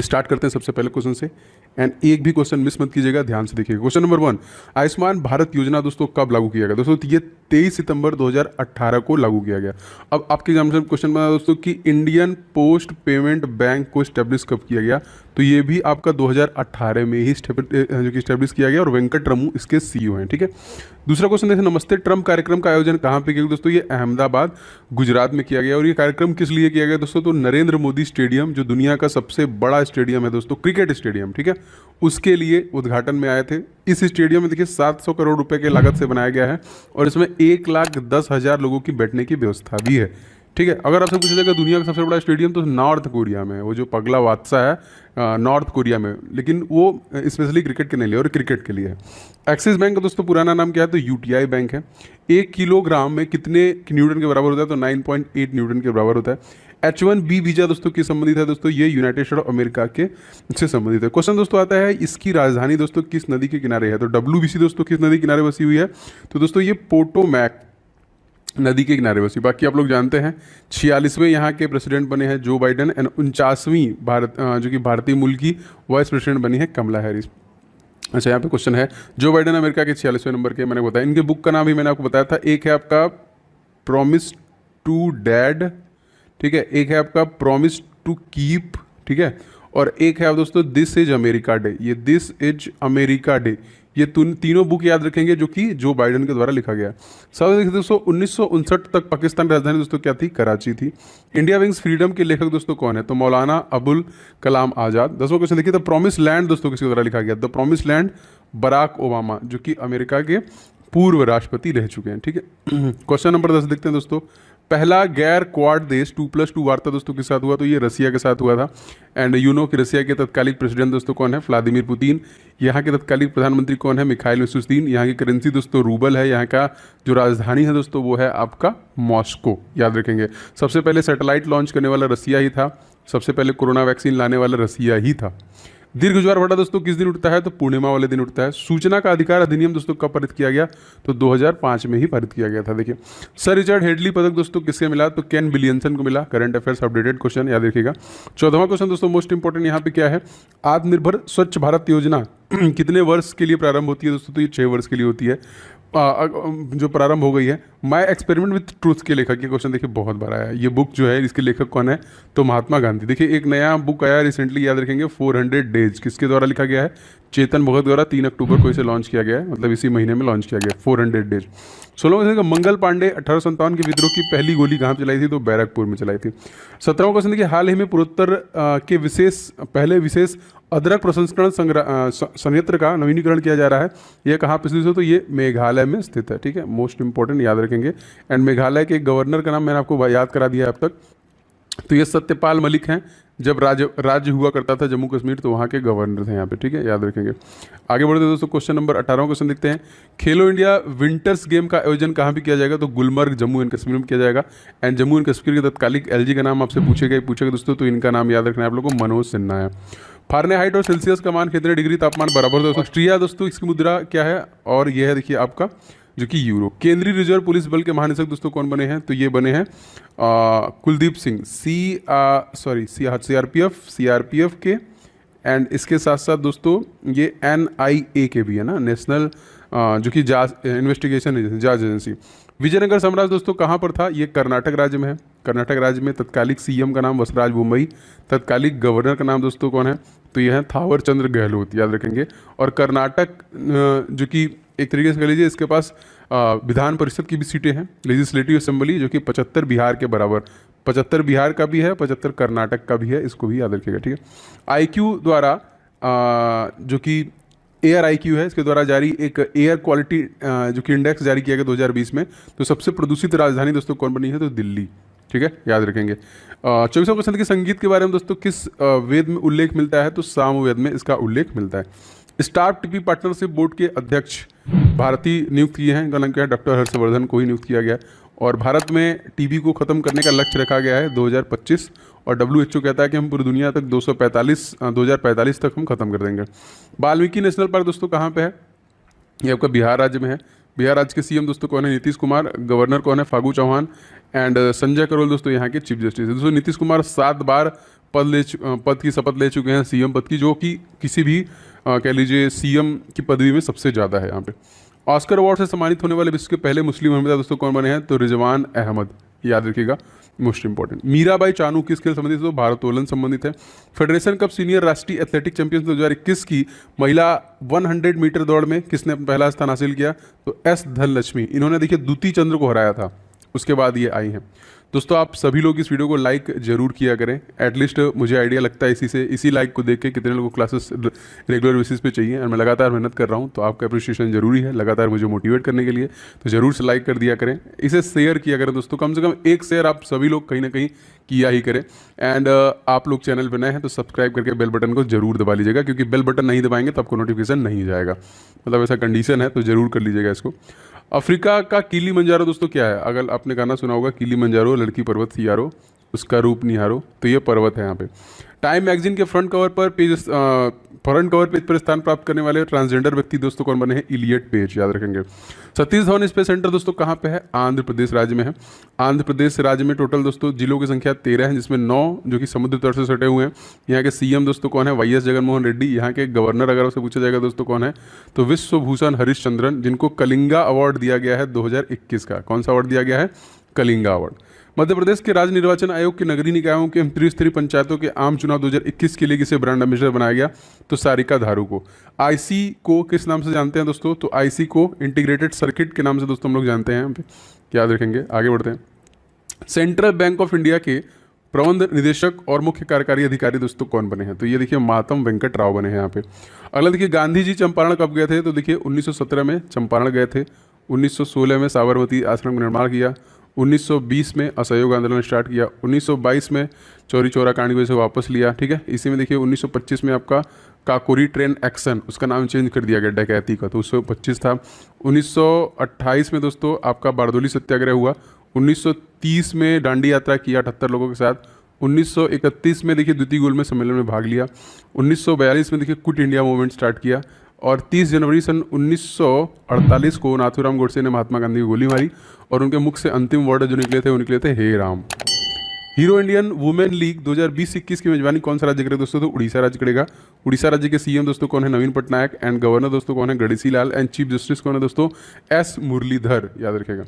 Start करते हैं सबसे पहले क्वेश्चन से, एंड एक भी क्वेश्चन मिस मत कीजिएगा, ध्यान से देखिएगा। क्वेश्चन नंबर 1, आयुष्मान भारत योजना दोस्तों कब लागू किया गया? दोस्तों ये 23 सितंबर 2018 को लागू किया गया। अब आपके एग्जामिनेशन क्वेश्चन बना दोस्तों कि इंडियन पोस्ट पेमेंट बैंक को स्टैब्लिश कब किया गया? तो ये भी आपका 2018 में ही जो कि स्टैब्लिश किया गया, और वेंकट रमू इसके सीईओ हैं, ठीक है। दूसरा क्वेश्चन देखिए, नमस्ते ट्रम्प कार्यक्रम का आयोजन कहाँ पे किया गया? दोस्तों ये अहमदाबाद गुजरात में किया गया। और ये कार्यक्रम किस लिए किया गया दोस्तों? तो नरेंद्र मोदी स्टेडियम, जो दुनिया का सबसे बड़ा स्टेडियम है दोस्तों, क्रिकेट स्टेडियम, ठीक है, उसके लिए उद्घाटन में आए थे। इस स्टेडियम में देखिए 700 करोड़ रुपए के लागत से बनाया गया है, और इसमें 1,10,000 लोगों की बैठने की व्यवस्था भी है, ठीक है। अगर आपसे पूछा जाएगा दुनिया का सबसे बड़ा स्टेडियम, तो नॉर्थ कोरिया में है, वो जो पगला बादशाह है नॉर्थ कोरिया में, लेकिन वो स्पेशली क्रिकेट के लिए और क्रिकेट के लिए है। एक्सिस बैंक का दोस्तों पुराना नाम क्या है? तो यूटीआई बैंक है। 1 किलोग्राम में कितने न्यूटन के बराबर होता है? तो 9.8 न्यूटन के बराबर होता है। H1B वीजा दोस्तों किस संबंधित है? दोस्तों ये यूनाइटेड स्टेट ऑफ अमेरिका के से संबंधित है। क्वेश्चन दोस्तों आता है, इसकी राजधानी दोस्तों किस नदी के किनारे है? तो WBC दोस्तों किस नदी के किनारे बसी हुई है? तो दोस्तों ये पोटोमैक नदी के किनारे बसी। बाकी आप लोग जानते हैं 46वें यहाँ के प्रेसिडेंट बने हैं जो बाइडेन, एंड 49वीं जो कि भारतीय मूल की वाइस प्रेसिडेंट बनी है कमला हैरिस। अच्छा, यहाँ पे क्वेश्चन है, जो बाइडेन अमेरिका के 46वें नंबर के, मैंने बताया। इनके बुक का नाम भी मैंने आपको बताया था, एक है आपका प्रॉमिस टू डैड, ठीक है, एक है आपका प्रॉमिस टू कीप, ठीक है, और एक है आप दोस्तों दिस इज अमेरिका डे। ये दिस इज अमेरिका डे, ये तीनों बुक याद रखेंगे जो कि जो बाइडेन के द्वारा लिखा गया। सब देखिए दोस्तों 1959 तक पाकिस्तान की राजधानी दोस्तों क्या थी? कराची थी। इंडिया विंग्स फ्रीडम के लेखक दोस्तों कौन है? तो मौलाना अबुल कलाम आजाद। 10वां क्वेश्चन देखिए, द प्रॉमिस लैंड दोस्तों किसके द्वारा लिखा गया? The promise land Barack Obama, जो कि अमेरिका के पूर्व राष्ट्रपति रह चुके हैं, ठीक है। क्वेश्चन नंबर 10 देखते हैं दोस्तों, पहला गैर क्वाड देश 2+2 वार्ता दोस्तों के साथ हुआ? तो ये रसिया के साथ हुआ था। एंड यू नो कि रसिया के तत्कालिक प्रेसिडेंट दोस्तों कौन है? Vladimir Putin. यहाँ के तत्कालिक प्रधानमंत्री कौन है? Mikhail Mishustin. यहाँ की करेंसी दोस्तों रूबल है। यहाँ का जो राजधानी है दोस्तों वो है आपका मॉस्को, याद रखेंगे। सबसे पहले सैटेलाइट लॉन्च करने वाला रसिया ही था, सबसे पहले कोरोना वैक्सीन लाने वाला रसिया ही था। दीर्घ ज्वारभाटा दोस्तों किस दिन उठता है? तो पूर्णिमा वाले दिन उठता है। सूचना का अधिकार अधिनियम दोस्तों कब पारित किया गया? तो 2005 में ही पारित किया गया था। देखिए, सर रिचर्ड हेडली पदक दोस्तों किससे मिला? तो केन विलियमसन को मिला। करंट अफेयर्स अपडेटेड क्वेश्चन याद रखिएगा। 14वां क्वेश्चन दोस्तों मोस्ट इंपॉर्टेंट यहाँ पे क्या है? आत्मनिर्भर स्वच्छ भारत योजना कितने वर्ष के लिए प्रारंभ होती है दोस्तों? तो ये 6 वर्ष के लिए होती है, जो प्रारंभ हो गई है। माय एक्सपेरिमेंट विथ ट्रूथ के लेखक, ये क्वेश्चन देखिए बहुत बार आया है। ये बुक जो है इसके लेखक कौन है? तो महात्मा गांधी। देखिए एक नया बुक आया रिसेंटली, याद रखेंगे, 400 डेज, किसके द्वारा लिखा गया है? चेतन भगत द्वारा। 3 अक्टूबर को इसे लॉन्च किया गया है, मतलब इसी महीने में लॉन्च किया गया 400 डेज। 16वां क्वेश्चन, मंगल पांडे 1857 के विद्रोह की पहली गोली कहाँ चलाई थी? तो बैरकपुर में चलाई थी। 17वां क्वेश्चन देखिए, हाल ही में पूर्वोत्तर के पहले विशेष अदरक प्रसंस्करण संयंत्र का नवीनीकरण किया जा रहा है। यह कहाँ पे स्थित है? तो ये मेघालय में स्थित है, ठीक है, मोस्ट इंपॉर्टेंट याद रखेंगे। एंड मेघालय के गवर्नर का नाम मैंने आपको याद करा दिया है अब तक, तो ये सत्यपाल मलिक हैं। जब राज्य हुआ करता था जम्मू कश्मीर, तो वहाँ के गवर्नर थे यहाँ पे, ठीक है, याद रखेंगे। आगे बढ़ते दोस्तों, क्वेश्चन नंबर 18वां क्वेश्चन देखते हैं, खेलो इंडिया विंटर्स गेम का आयोजन कहाँ पे किया जाएगा? तो गुलमर्ग जम्मू एंड कश्मीर में किया जाएगा। एंड जम्मू एंड कश्मीर के तत्कालिक एलजी का नाम आपसे पूछेगा दोस्तों, तो इनका नाम याद रखना है आप लोगों को, मनोज सिन्हा है। फारेनहाइट और सेल्सियस का मान कितने डिग्री तापमान बराबर दोस्तों? ऑस्ट्रिया दोस्तों इसकी मुद्रा क्या है? और यह है देखिए आपका जो कि यूरो। केंद्रीय रिजर्व पुलिस बल के महानिदेशक दोस्तों कौन बने हैं? तो ये बने हैं कुलदीप सिंह, सीआरपीएफ के। एंड इसके साथ साथ दोस्तों ये NIA के भी है ना, नेशनल जो कि जांच इन्वेस्टिगेशन एजेंसी, जांच एजेंसी। विजयनगर साम्राज्य दोस्तों कहाँ पर था? ये कर्नाटक राज्य में है। कर्नाटक राज्य में तत्कालिक सीएम का नाम वसराज बोम्मई, तत्कालिक गवर्नर का नाम दोस्तों कौन है? तो यह है थावर चंद्र गहलोत, याद रखेंगे। और कर्नाटक जो कि एक तरीके से कह लीजिए इसके पास विधान परिषद की भी सीटें हैं, लेजिस्लेटिव असेंबली, जो कि 75 बिहार के बराबर, 75 बिहार का भी है, 75 कर्नाटक का भी है, इसको भी याद रखिएगा, ठीक है। IQ द्वारा जो कि एयर IQ है, इसके द्वारा जारी एक एयर क्वालिटी जो कि इंडेक्स जारी किया गया 2020 में, तो सबसे प्रदूषित राजधानी दोस्तों कौन बनी है? तो दिल्ली, ठीक है, याद रखेंगे। 24वां क्वेश्चन के संगीत के बारे में दोस्तों किस वेद में उल्लेख मिलता है? तो सामवेद में इसका उल्लेख मिलता है। स्टार्ट टीपी पार्टनरशिप बोर्ड के अध्यक्ष भारतीय नियुक्त किए हैं, इनका नाम क्या है? डॉक्टर हर्षवर्धन को ही नियुक्त किया गया। और भारत में टीबी को खत्म करने का लक्ष्य रखा गया है 2025, और WHO कहता है कि हम पूरी दुनिया तक 2045 तक हम खत्म कर देंगे। वाल्मीकि नेशनल पार्क दोस्तों कहाँ पे है? ये आपका बिहार राज्य में है। बिहार राज्य के सीएम दोस्तों कौन है? नीतीश कुमार। गवर्नर कौन है? फागू चौहान। एंड संजय करोल दोस्तों यहाँ के चीफ जस्टिस है। दोस्तों नीतीश कुमार 7 बार पद की शपथ ले चुके हैं, सीएम पद की, जो कि किसी भी कह लीजिए सीएम की पदवी में सबसे ज़्यादा है यहाँ पे। ऑस्कर अवार्ड से सम्मानित होने वाले विश्व के पहले मुस्लिम अभिनेता दोस्तों कौन बने हैं? तो रिजवान अहमद, याद रखिएगा, मोस्ट इंपॉर्टेंट। मीराबाई चानू किस खेल संबंधित? तो भारोत्तोलन संबंधित है। फेडरेशन कप सीनियर राष्ट्रीय एथलेटिक चैंपियंस 2021 की महिला 100 मीटर दौड़ में किसने पहला स्थान हासिल किया? तो एस धनलक्ष्मी, इन्होंने देखिए द्युति चंद्र को हराया था, उसके बाद ये आई हैं। दोस्तों आप सभी लोग इस वीडियो को लाइक जरूर किया करें, एटलीस्ट मुझे आइडिया लगता है इसी लाइक को देख के कितने लोगों को क्लासेस रेगुलर बेसिस पे चाहिए, और मैं लगातार मेहनत कर रहा हूँ, तो आपका अप्रिशिएशन जरूरी है लगातार मुझे मोटिवेट करने के लिए, तो जरूर से लाइक कर दिया करें, इसे शेयर किया करें दोस्तों, कम से कम एक शेयर आप सभी लोग कहीं ना कहीं किया ही करें। एंड आप लोग चैनल पर नए हैं तो सब्सक्राइब करके बेल बटन को जरूर दबा लीजिएगा, क्योंकि बेल बटन नहीं दबाएंगे तो आपको नोटिफिकेशन नहीं जाएगा, मतलब ऐसा कंडीशन है, तो जरूर कर लीजिएगा इसको। अफ्रीका का किलिमंजारो दोस्तों क्या है? अगर आपने गाना सुना होगा किलिमंजारो लड़की पर्वत सियारो, उसका रूप निहारो, तो ये पर्वत है यहाँ पे। टाइम मैगजीन के फ्रंट कवर पेज पर स्थान प्राप्त करने वाले ट्रांसजेंडर व्यक्ति दोस्तों कौन बने हैं? इलियट पेज, याद रखेंगे। सतीश धवन स्पेस सेंटर दोस्तों कहाँ पे है? आंध्र प्रदेश राज्य में है। आंध्र प्रदेश राज्य में टोटल दोस्तों जिलों की संख्या 13 है, जिसमें 9 जो कि समुद्र तट से सटे हुए हैं। यहाँ के सीएम दोस्तों कौन है? वाईएस जगनमोहन रेड्डी। यहाँ के गवर्नर अगर उससे पूछा जाएगा दोस्तों कौन है? तो विश्वभूषण हरिश्चंद्रन, जिनको कलिंगा अवार्ड दिया गया है 2021 का। कौन सा अवार्ड दिया गया है? कलिंगा अवार्ड। मध्य प्रदेश के राज्य निर्वाचन आयोग के नगरीय निकायों के त्रिस्तरीय पंचायतों के आम चुनाव 2021 के लिए किसे ब्रांड एम्बेसडर बनाया गया? तो सारिका धारू को। आईसी को किस नाम से जानते हैं दोस्तों? तो आईसी को इंटीग्रेटेड सर्किट के नाम से दोस्तों हम लोग जानते हैं, याद रखेंगे। आगे बढ़ते हैं। सेंट्रल बैंक ऑफ इंडिया के प्रबंध निदेशक और मुख्य कार्यकारी अधिकारी दोस्तों कौन बने हैं? तो ये देखिए मातम वेंकट राव बने हैं यहाँ पे। अगला देखिए गांधी जी चंपारण कब गए थे? तो देखिए 1917 में चंपारण गए थे, 1916 में साबरमती आश्रम का निर्माण किया, 1920 में असहयोग आंदोलन स्टार्ट किया, 1922 में चौरी चौरा कांड की वजह से वापस लिया, ठीक है। इसी में देखिए 1925 में आपका काकोरी ट्रेन एक्शन, उसका नाम चेंज कर दिया गया डकैती का, तो 1925 था। 1928 में दोस्तों आपका बारदोली सत्याग्रह हुआ। 1930 में दांडी यात्रा की 78 लोगों के साथ। 1931 में देखिए द्वितीय गोलमेज सम्मेलन में भाग लिया। 1942 में देखिए क्विट इंडिया मूवमेंट स्टार्ट किया, और 30 जनवरी सन 1948 को नाथूराम गोडसे ने महात्मा गांधी को गोली मारी, और उनके मुख से अंतिम वर्ड जो निकले थे वो निकले थे हे राम। हीरो इंडियन वुमेन लीग 2020-21 की मेजबानी कौन सा राज्य करेगा दोस्तों? तो उड़ीसा राज्य करेगा। उड़ीसा राज्य के सीएम दोस्तों कौन है? नवीन पटनायक। एंड गवर्नर दोस्तों कौन है? Ganeshi Lal. And chief justice कौन है दोस्तों? एस मुरलीधर, याद रखेगा।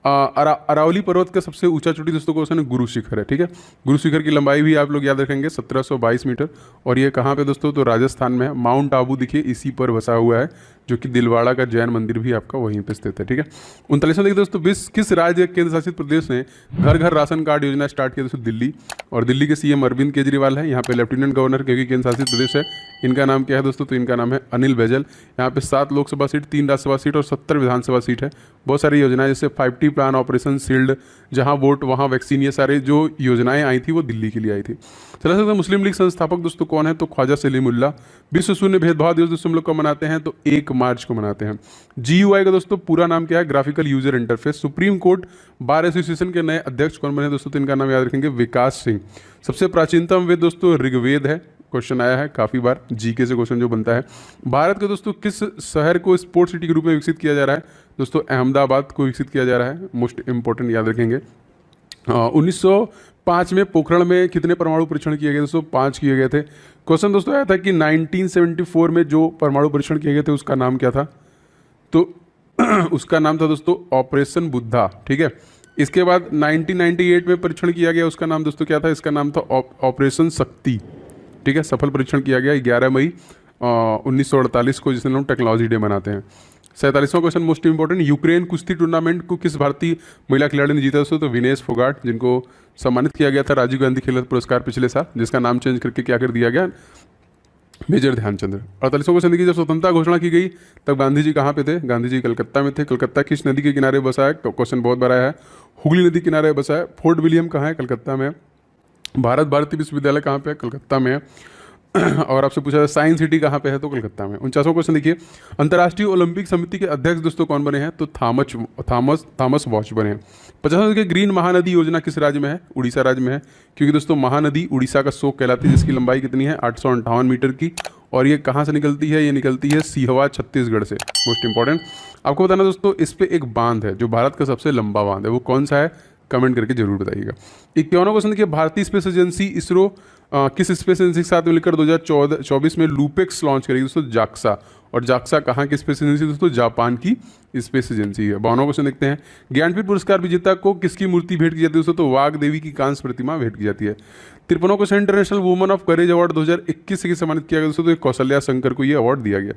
अरावली पर्वत का सबसे ऊंचा चोटी दोस्तों कौन है? गुरु शिखर है, ठीक है। गुरु शिखर की लंबाई भी आप लोग याद रखेंगे 1722 मीटर, और ये कहाँ पे दोस्तों? तो राजस्थान में है। माउंट आबू देखिए इसी पर बसा हुआ है, जो कि दिलवाड़ा का जैन मंदिर भी आपका वहीं पे स्थित है, ठीक है। 39वां देखिए दोस्तों, किस राज्य केंद्र शासित प्रदेश ने घर घर राशन कार्ड योजना स्टार्ट किया? दोस्तों दिल्ली। और दिल्ली के सीएम अरविंद केजरीवाल है। यहाँ पे लेफ्टिनेंट गवर्नर, क्योंकि केंद्र शासित प्रदेश है, इनका नाम क्या है दोस्तों? तो इनका नाम है अनिल बैजल। यहाँ पे 7 लोकसभा सीट, 3 राज्यसभा सीट और 70 विधानसभा सीट है। बहुत सारी योजनाएं, जैसे 5T प्लान, ऑपरेशन शील्ड, जहाँ वोट वहाँ वैक्सीन, ये सारे जो योजनाएं आई थी वो दिल्ली के लिए आई थी। चला सकते मुस्लिम लीग संस्थापक दोस्तों कौन है? तो ख्वाजा सलीमुल्लाह। विश्व शून्य भेदभाव दिवस दोस्तों हम लोग कब मनाते हैं? तो 1 मार्च को मनाते हैं। GUI का दोस्तों पूरा नाम क्या है? Graphical user interface. Supreme court bar association के नए अध्यक्ष कौन बने दोस्तों? तो इनका नाम याद रखेंगे विकास सिंह। सबसे प्राचीनतम वेद दोस्तों ऋग्वेद है। क्वेश्चन आया है काफी बार, जीके से क्वेश्चन जो बनता है। भारत के दोस्तों किस शहर को स्पोर्ट सिटी के रूप में विकसित किया जा रहा है? दोस्तों अहमदाबाद को विकसित किया जा रहा है, मोस्ट इंपॉर्टेंट, याद रखेंगे। 1905 में पोखरण में कितने परमाणु परीक्षण किए गए दोस्तों? 5 किए गए थे। क्वेश्चन दोस्तों आया था कि 1974 में जो परमाणु परीक्षण किए गए थे उसका नाम क्या था? तो उसका नाम था दोस्तों ऑपरेशन बुद्धा, ठीक है। इसके बाद 1998 में परीक्षण किया गया, उसका नाम दोस्तों क्या था? इसका नाम था ऑपरेशन शक्ति, ठीक है। सफल परीक्षण किया गया 11 मई 1948 को, जिसमें हम टेक्नोलॉजी डे मनाते हैं। 47वां क्वेश्चन मोस्ट इंपॉर्टेंट, यूक्रेन कुश्ती टूर्नामेंट को किस भारतीय महिला खिलाड़ी ने जीता दोस्तों? तो विनेश फोगाट, जिनको सम्मानित किया गया था राजीव गांधी खेल पुरस्कार पिछले साल, जिसका नाम चेंज करके क्या कर दिया गया? मेजर ध्यानचंद। 48वां क्वेश्चन देखिए, जब स्वतंत्रता घोषणा की गई तब गांधी जी कहाँ पे थे? गांधी जी कलकत्ता में थे। कलकत्ता किस नदी के किनारे बसा है? क्वेश्चन बहुत बार आया है, हुगली नदी किनारे बसा है। फोर्ट विलियम कहाँ है? कलकत्ता में। भारत भारती विश्वविद्यालय कहाँ पे है? कलकत्ता में है। और आपसे पूछा है साइंस सिटी कहाँ पे है? तो कलकत्ता में। 49वां क्वेश्चन देखिए, अंतर्राष्ट्रीय ओलंपिक समिति के अध्यक्ष दोस्तों कौन बने हैं? तो थॉमस वॉच बने हैं। 50वां देखिए, ग्रीन महानदी योजना किस राज्य में है? उड़ीसा राज्य में है, क्योंकि दोस्तों महानदी उड़ीसा का शोक कहलाती है, जिसकी लंबाई कितनी है? 858 मीटर की। और ये कहाँ से निकलती है? ये निकलती है सिहवा, छत्तीसगढ़ से। मोस्ट इंपॉर्टेंट आपको बताना दोस्तों, इस पे एक बांध है जो भारत का सबसे लंबा बांध है, वो कौन सा है? कमेंट करके जरूर बताइएगा। 51वां क्वेश्चन देखिए, भारतीय स्पेस एजेंसी इसरो किस स्पेस एजेंसी के साथ मिलकर 2024 में लूपेक्स लॉन्च करेगी दोस्तों? जाक्सा। और जाक्सा कहाँ की स्पेस एजेंसी दोस्तों? जापान की स्पेस एजेंसी है। 52वां क्वेश्चन देखते हैं, ज्ञानपीठ पुरस्कार विजेता को किसकी मूर्ति भेंट की जाती है दोस्तों? तो वाग देवी की कांस्य प्रतिमा भेंट की जाती है। 53वां question, international woman of courage award 2021 से सम्मानित किया गया दोस्तों? तो ये कौशल्या शंकर को ये अवार्ड दिया गया।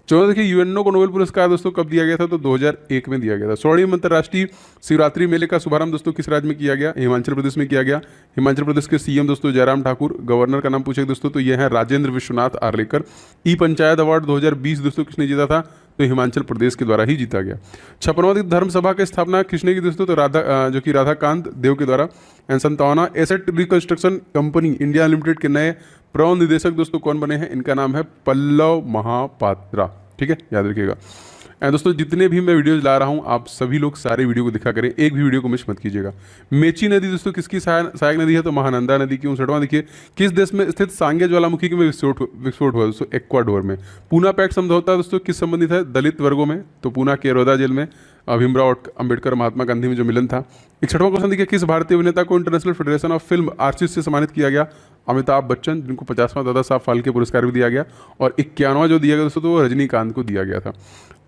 14 देखिए, यूएनओ को नोबेल पुरस्कार दोस्तों कब दिया गया था? तो 2001 में दिया गया था। 16वीं अंतर्राष्ट्रीय शिवरात्रि मेले का शुभारंभ दोस्तों किस राज्य में किया गया? हिमाचल प्रदेश में किया गया। हिमाचल प्रदेश के सीएम दोस्तों जयराम ठाकुर। गवर्नर का नाम पूछे दोस्तों तो ये है राजेंद्र विश्वनाथ आर्लेकर। ई पंचायत अवार्ड 2020 दोस्तों किसने जीता था? तो हिमाचल प्रदेश के द्वारा ही जीता गया। 56वां धर्म सभा की स्थापना किसने की दोस्तों? तो जो कि राधाकांत देव के द्वारा। एंड 57वां, asset reconstruction company India limited के नए प्रबंध निदेशक दोस्तों कौन बने हैं? इनका नाम है पल्लव महापात्रा। ठीक है, याद रखिएगा। एंड दोस्तों जितने भी मैं वीडियोज ला रहा हूँ आप सभी लोग सारे वीडियो को दिखा करें, एक भी वीडियो को मिस मत कीजिएगा। मेची नदी दोस्तों किसकी सहायक नदी है? तो महानंदा नदी की। 59वां देखिए, किस देश में स्थित सांगे ज्वालामुखी में विस्फोट हुआ दोस्तों? एक्वाडोर में। पूना पैक्ट समझौता दोस्तों किस संबंधित है? दलित वर्गों में। तो पूना के रोदा जेल में भीमराव अम्बेडकर महात्मा गांधी में जो मिलन था। 61वां क्वेश्चन देखिए, किस भारतीय अभिनेता को international federation of film artist से सम्मानित किया गया? अमिताभ बच्चन, जिनको 50वां दादा साहब फाल्के पुरस्कार भी दिया गया। और 51वां जो दिया गया दोस्तों तो वो रजनीकांत को दिया गया था।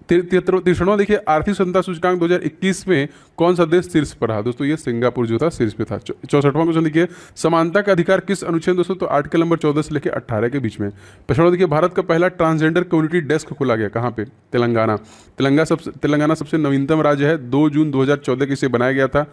63वां देखिए, आर्थिक क्षमता सूचकांक 2021 में कौन सा देश शीर्ष पर रहा? दोस्तों ये सिंगापुर जो था शीर्ष पे था। 64वां क्वेश्चन देखिए, समानता का अधिकार किस अनुच्छेद दोस्तों? तो आर्टिकल नंबर 14 से लेकर 18 के बीच में। 65वां देखिए, भारत का पहला ट्रांसजेंडर कम्युनिटी डेस्क खोला गया कहाँ पे? तेलंगाना। तेलंगाना सबसे नवीनतम राज्य है। 2 जून 2014 के इसे बनाया गया था।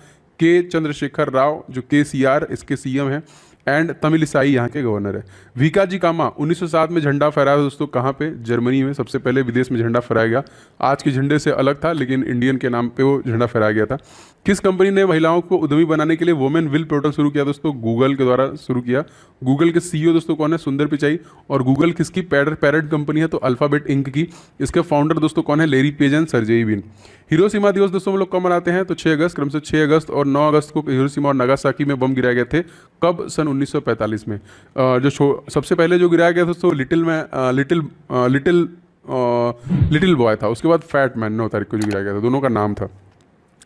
के चंद्रशेखर राव जो KCR इसके सीएम हैं। एंड तमिलिसाई यहाँ के गवर्नर है। वीकाजी कामा 1907 में झंडा फहराया दोस्तों कहाँ पे? जर्मनी में। सबसे पहले विदेश में झंडा फहराया गया। आज के झंडे से अलग था लेकिन इंडियन के नाम पे वो झंडा फहराया गया था। किस कंपनी ने महिलाओं को उद्यमी बनाने के लिए वुमेन विल पोर्टल शुरू किया दोस्तों? गूगल के द्वारा शुरू किया। गूगल के CEO दोस्तों कौन है? सुंदर पिचाई। और गूगल किसकी पैरेंट कंपनी है? तो अल्फाबेट इंक की। इसके फाउंडर दोस्तों कौन है? Larry Page and Sergey Brin. Hiroshima दिवस दोस्तों हम लोग कब मनाते हैं? तो 6 अगस्त, क्रम से 6 अगस्त और 9 अगस्त को हिरोशिमा और नागासाकी में बम गिराए गए थे। कब? सन 1945 में। सबसे पहले जो गिराया गया दोस्तों लिटिल बॉय था। उसके बाद फैट मैन 9 तारीख को जो गिराया गया था, दोनों का नाम था।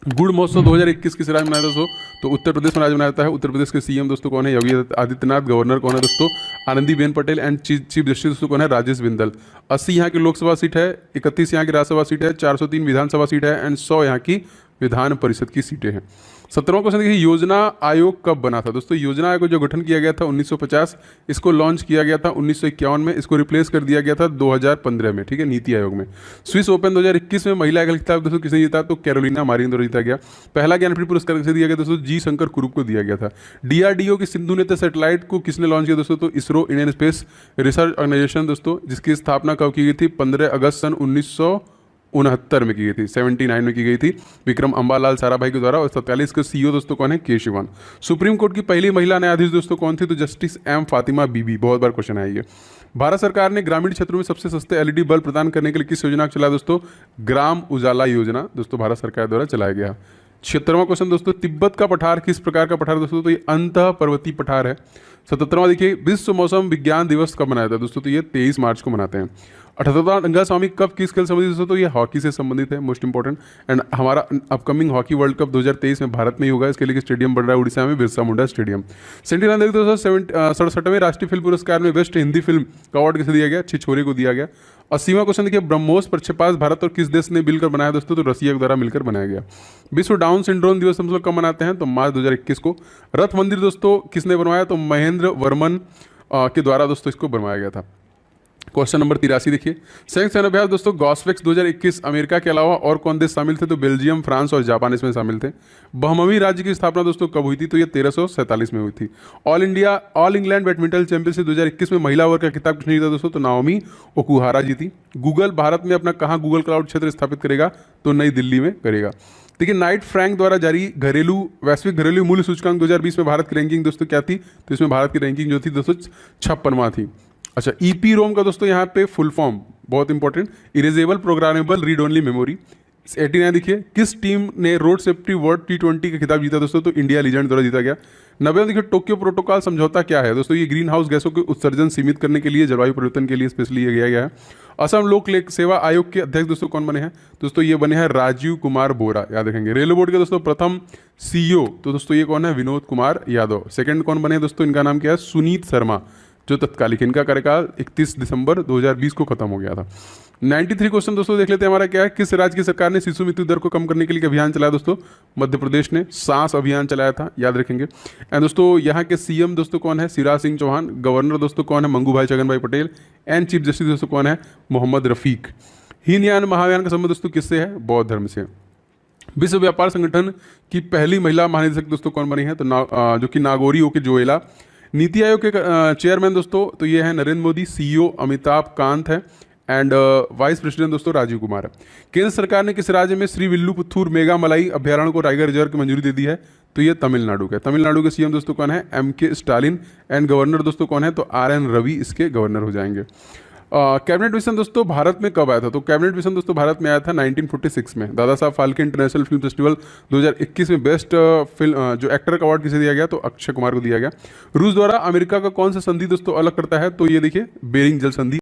गुड़ महोत्सव 2021 किस राज्य में मनाया था दोस्तों? तो उत्तर प्रदेश में राज्य मनाया जाता है। उत्तर प्रदेश के सीएम दोस्तों कौन है? योगी आदित्यनाथ। गवर्नर कौन है दोस्तों? Anandiben Patel. And chief justice दोस्तों कौन है? राजेश बिंदल। 80 यहाँ की लोकसभा सीट है, 31 यहाँ की राज्यसभा सीट है, 403 विधानसभा सीट है एंड 100 यहाँ की विधान परिषद की सीटें हैं। 17वां क्वेश्चन देखिए, योजना आयोग कब बना था दोस्तों? योजना आयोग जो गठन किया गया था 1950। इसको लॉन्च किया गया था 1951 में। इसको रिप्लेस कर दिया गया था 2015 में। ठीक है, नीति आयोग में। स्विस ओपन 2021 में महिला एकल खिताब दोस्तों किसने जीता? तो कैरोलिना मारिन द्वारा जीता गया। पहला ज्ञानपीठ पुरस्कार किसे दिया गया दोस्तों? जी शंकर कुरूप को दिया गया था। DRDO की सिंधु नेत्र सैटेलाइट को किसने लॉन्च किया दोस्तों? तो ISRO, Indian space research organisation दोस्तों, जिसकी स्थापना कब की गई थी? 15 अगस्त सन 1969 में की गई थी। 79 में की गई थी विक्रम अम्बालाल साराभाई के द्वारा। और 47 के CEO दोस्तों कौन है? के शिवान। सुप्रीम कोर्ट की पहली महिला न्यायाधीश दोस्तों कौन थी? तो जस्टिस M फातिमा बीबी। बहुत बार क्वेश्चन आएगा। भारत सरकार ने ग्रामीण क्षेत्रों में सबसे सस्ते LED बल्ब प्रदान करने के लिए किस योजना को चलाया दोस्तों? ग्राम उजाला योजना दोस्तों भारत सरकार द्वारा चलाया गया। 76वां क्वेश्चन दोस्तों, तिब्बत का पठार किस प्रकार का पठार दोस्तों? तो ये अंतः पर्वतीय पठार है। 77वां देखिए, विश्व मौसम विज्ञान दिवस कब मनाया था दोस्तों? तो ये 23 मार्च को मनाते हैं। 78वां रंगास्वामी कप किस खेल संबंधित दोस्तों? तो ये हॉकी से संबंधित है, मोस्ट इंपॉर्टेंट। एंड हमारा अपकमिंग हॉकी वर्ल्ड कप 2023 में भारत में ही होगा। इसके लिए स्टेडियम बन रहा है उड़ीसा में, बिरसा मुंडा स्टेडियम। 67वें राष्ट्रीय फिल्म पुरस्कार में बेस्ट हिंदी फिल्म का अवार्ड किसे दिया गया? छिछोरे को दिया गया। 80वां क्वेश्चन देखिए, ब्रह्मोस प्रक्षेपास भारत और किस देश ने मिलकर बनाया दोस्तों? तो रसिया के द्वारा मिलकर बनाया गया। विश्व डाउन सिंड्रोम दिवस हम लोग कब मनाते हैं? तो मार्च 2021 को। रथ मंदिर दोस्तों किसने बनवाया? तो महेंद्र वर्मन के द्वारा दोस्तों इसको बनवाया गया था। क्वेश्चन नंबर 83 देखिए, संयुक्त सेना अभ्यास दोस्तों गॉस्वेक्स 2021 अमेरिका के अलावा और कौन देश शामिल थे? तो बेल्जियम, फ्रांस और जापान इसमें शामिल थे। बहमवी राज्य की स्थापना दोस्तों कब हुई थी? तो ये 1347 में हुई थी। ऑल इंग्लैंड बैडमिंटन चैंपियनशिप 2021 में महिला वर्ग का खिताब किसने जीता दोस्तों? तो नाओमी ओकुहारा जीती। गूगल भारत में अपना कहाँ गूगल क्लाउड क्षेत्र स्थापित करेगा? तो नई दिल्ली में करेगा। देखिए, नाइट फ्रैंक द्वारा जारी वैश्विक घरेलू मूल्य सूचकांक 2020 में भारत की रैंकिंग दोस्तों क्या थी? तो इसमें भारत की रैंकिंग जो थी दोस्तों 56वां थी। अच्छा, EPROM का दोस्तों यहाँ पे फुल फॉर्म बहुत important, erasable programmable read only memory. 89 देखिए, किस टीम ने रोड सेफ्टी वर्ल्ड T20 का खिताब जीता दोस्तों? तो इंडिया लीजेंड द्वारा जीता गया। 90 देखिए, टोक्यो प्रोटोकॉल समझौता क्या है दोस्तों? ये ग्रीन हाउस गैसों के उत्सर्जन सीमित करने के लिए, जलवायु परिवर्तन के लिए स्पेशली ये किया गया है। असम लोक लेख सेवा आयोग के अध्यक्ष दोस्तों कौन बने हैं? दोस्तों ये बने हैं राजीव कुमार बोरा, याद रखेंगे। रेलवे बोर्ड के दोस्तों प्रथम सीईओ, तो दोस्तों ये कौन है? विनोद कुमार यादव। सेकंड कौन बने हैं दोस्तों? इनका नाम क्या है? सुनीत शर्मा, जो तत्कालिक, इनका कार्यकाल 31 दिसंबर 2020 को खत्म हो गया था। 93 क्वेश्चन दोस्तों देख लेते हैं हमारा क्या है। किस राज्य की सरकार ने शिशु मृत्यु दर को कम करने के लिए अभियान चलाया दोस्तों? मध्य प्रदेश ने सांस अभियान चलाया था, याद रखेंगे। एंड दोस्तों यहाँ के सीएम दोस्तों कौन है? शिवराज सिंह चौहान। गवर्नर दोस्तों कौन है? मंगू भाई छगन भाई पटेल। एंड चीफ जस्टिस दोस्तों कौन है? मोहम्मद रफीक। हीनयान महायान का संबंध दोस्तों किससे है? बौद्ध धर्म से। विश्व व्यापार संगठन की पहली महिला महानिदेशक दोस्तों कौन बनी है? तो जो कि नागोरी ओके जोएला। नीति आयोग के चेयरमैन दोस्तों तो ये है नरेंद्र मोदी। सीईओ अमिताभ कांत है। एंड वाइस प्रेसिडेंट दोस्तों राजीव कुमार है। केंद्र सरकार ने किस राज्य में श्री विल्लुपुथूर मेगा मलाई अभ्यारण्य को टाइगर रिजर्व की मंजूरी दे दी है? तो ये तमिलनाडु का। तमिलनाडु के सीएम दोस्तों कौन है? MK Stalin. एंड गवर्नर दोस्तों कौन है? तो RN रवि इसके गवर्नर हो जाएंगे। कैबिनेट मिशन दोस्तों भारत में कब आया था? तो कैबिनेट मिशन दोस्तों भारत में आया था 1946 में। Dada Saheb Phalke international film festival 2021 में बेस्ट फिल्म जो एक्टर का अवार्ड किसे दिया गया? तो अक्षय कुमार को दिया गया। रूस द्वारा अमेरिका का कौन सा संधि दोस्तों अलग करता है? तो ये देखिए, बेरिंग जल संधि।